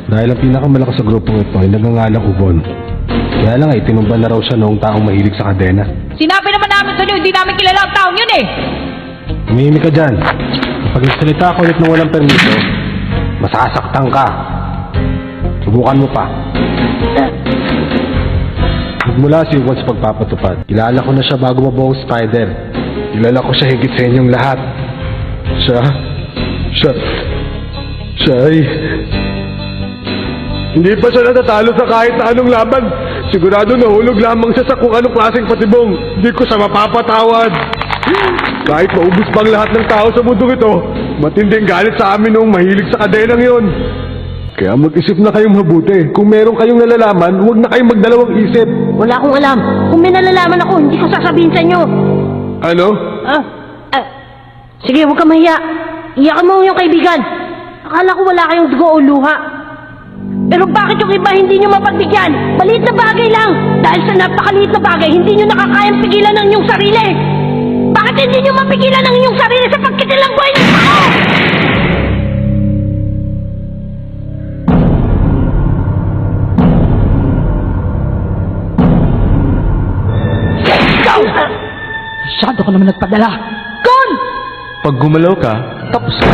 Dahil ang pinakamalakas sa grupong ito ay nagngangalang Ubon. Kaya lang ay tinumba na raw siya noong taong mahilig sa kadena. Sinabi naman namin sa inyo, hindi namin kilala ang taong yun eh! Umihimik ka dyan. Kapag nagsalita ka ulit ng walang permiso, masasaktan ka. Subukan mo pa. Nagmula si Ubon sa pagpapatupad. Kilala ko na siya bago mabuo ang Spider. Kilala ko siya higit sa inyong lahat. Siya ay... Hindi pa siya natatalo sa kahit na anong laban. Sigurado nahulog lamang siya sa kung anong klaseng patibong. Hindi ko siya mapapatawad. Kahit maubos pang lahat ng tao sa mundo ito, matinding galit sa amin nung mahilig sa kadenang yon. Kaya mag-isip na kayong mabuti. Kung meron kayong nalalaman, huwag na kayong magdalawang isip. Wala akong alam. Kung may nalalaman ako, hindi ko sasabihin sa inyo. Ano? Sige, huwag ka mahiya. Iyakan mo yung kaibigan. Akala ko wala kayong dugo o luha. Pero bakit yung iba hindi nyo mapagbigyan? Maliit na bagay lang. Dahil sa napakaliit na bagay, hindi nyo nakakayang pigilan ng inyong sarili. Bakit hindi nyo mapigilan ng inyong sarili sa pagkitil ng buhay ng tao? Masyado ka naman nagpadala! Gon! Pag gumalaw ka, tapos ka.